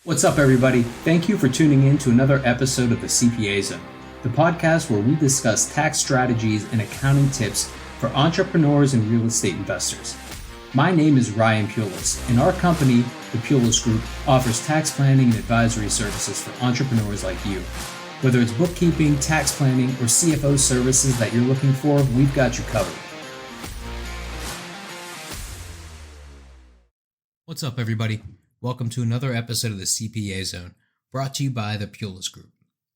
What's up, everybody? Thank you for tuning in to another episode of the CPA Zone, the podcast where we discuss tax strategies and accounting tips for entrepreneurs and real estate investors. My name is Ryan Pulis, and our company, the Pulis Group, offers tax planning and advisory services for entrepreneurs like you. Whether it's bookkeeping, tax planning, or CFO services that you're looking for, we've got you covered. What's up, everybody? Welcome to another episode of the CPA Zone, brought to you by the Pulis Group.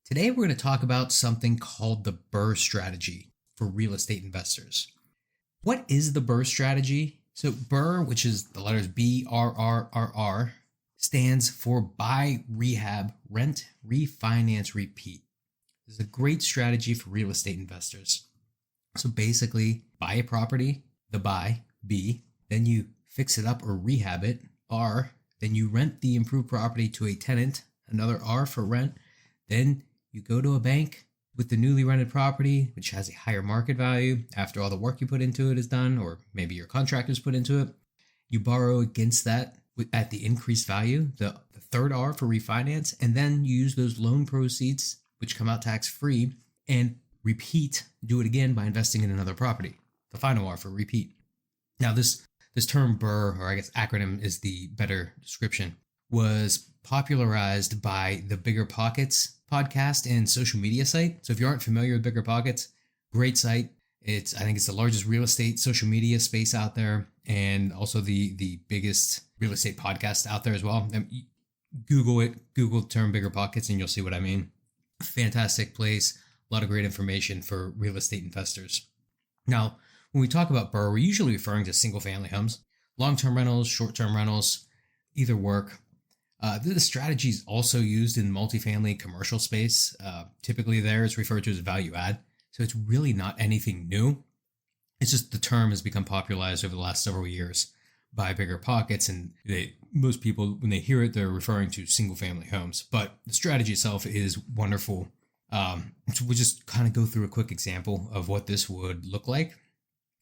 Today, we're going to talk about something called the BRRRR strategy for real estate investors. What is the BRRRR strategy? So BRRRR, which is the letters BRRRR, stands for buy, rehab, rent, refinance, repeat. This is a great strategy for real estate investors. So basically, buy a property, the buy, B, then you fix it up or rehab it, R, then you rent the improved property to a tenant, another R for rent. Then you go to a bank with the newly rented property, which has a higher market value after all the work you put into it is done, or maybe your contractors put into it. You borrow against that at the increased value, the third R for refinance, and then you use those loan proceeds, which come out tax-free, and do it again by investing in another property, the final R for repeat. Now this term BRRRR, or I guess acronym is the better description, was popularized by the BRRRR podcast and social media site. So if you aren't familiar with BRRRR, great site. I think it's the largest real estate social media space out there, and also the biggest real estate podcast out there as well. Google the term BRRRR, and you'll see what I mean. Fantastic place, a lot of great information for real estate investors. Now, when we talk about BRRRR, we're usually referring to single-family homes. Long-term rentals, short-term rentals, either work. This strategy is also used in multifamily commercial space. Typically there, it's referred to as value add. So it's really not anything new. It's just the term has become popularized over the last several years by BRRRR, and most people, when they hear it, they're referring to single-family homes. But the strategy itself is wonderful. So we'll just kind of go through a quick example of what this would look like.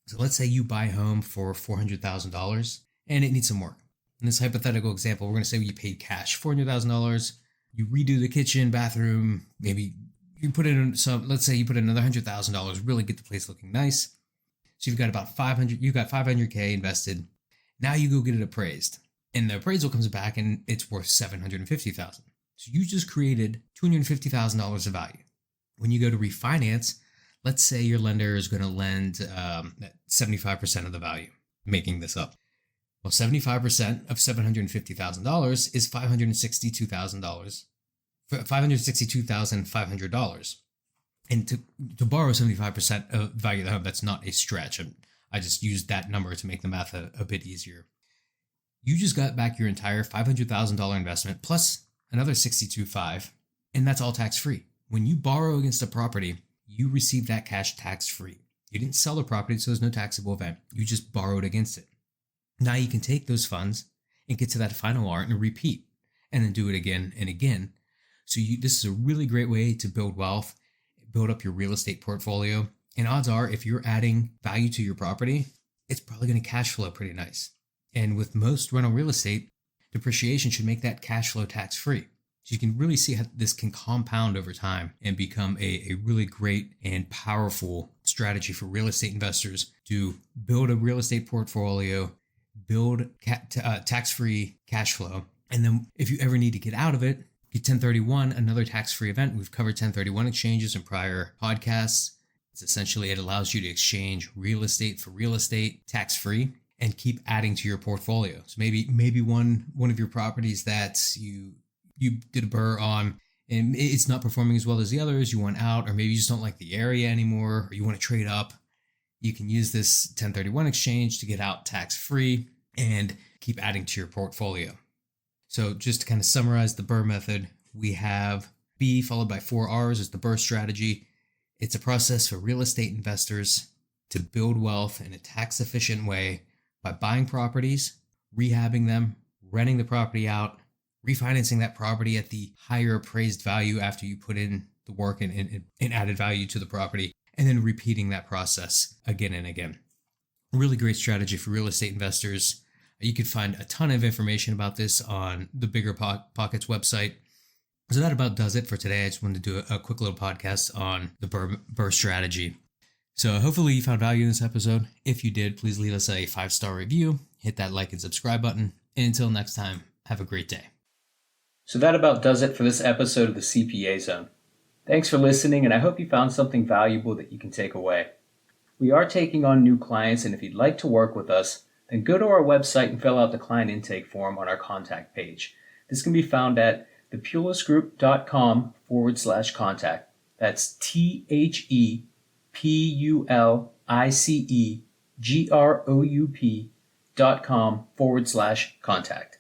So let's say you buy a home for $400,000 and it needs some work. In this hypothetical example, we're going to say you paid cash $400,000. You redo the kitchen, bathroom, maybe you put in let's say you put in another $100,000, really get the place looking nice. So you've got about $500K invested. Now you go get it appraised, and the appraisal comes back and it's worth $750,000. So you just created $250,000 of value. When you go to refinance, let's say your lender is going to lend 75% of the value, making this up. Well, 75% of $750,000 is $562,500. And to borrow 75% of the value of the home, that's not a stretch. I just used that number to make the math a bit easier. You just got back your entire $500,000 investment plus another $62,500, and that's all tax-free. When you borrow against a property, you receive that cash tax-free. You didn't sell the property, so there's no taxable event. You just borrowed against it. Now you can take those funds and get to that final R and repeat, and then do it again and again. So this is a really great way to build wealth, build up your real estate portfolio. And odds are, if you're adding value to your property, it's probably going to cash flow pretty nice. And with most rental real estate, depreciation should make that cash flow tax-free. So you can really see how this can compound over time and become a really great and powerful strategy for real estate investors to build a real estate portfolio, build tax-free cash flow. And then if you ever need to get out of it, get 1031, another tax-free event. We've covered 1031 exchanges in prior podcasts. It's essentially, it allows you to exchange real estate for real estate tax-free and keep adding to your portfolio. So maybe one of your properties that you did a BRRRR on and it's not performing as well as the others, you want out, or maybe you just don't like the area anymore, or you want to trade up, you can use this 1031 exchange to get out tax-free and keep adding to your portfolio. So just to kind of summarize the BRRRR method, we have B followed by 4 R's is the BRRRR strategy. It's a process for real estate investors to build wealth in a tax-efficient way by buying properties, rehabbing them, renting the property out, refinancing that property at the higher appraised value after you put in the work and added value to the property, and then repeating that process again and again. Really great strategy for real estate investors. You could find a ton of information about this on the Bigger Pockets website. So that about does it for today. I just wanted to do a quick little podcast on the BRRRR strategy. So hopefully you found value in this episode. If you did, please leave us a 5-star review, hit that like and subscribe button. And until next time, have a great day. So that about does it for this episode of the CPA Zone. Thanks for listening, and I hope you found something valuable that you can take away. We are taking on new clients, and if you'd like to work with us, then go to our website and fill out the client intake form on our contact page. This can be found at thepulisgroup.com/contact. That's ThePulicegroup.com/contact.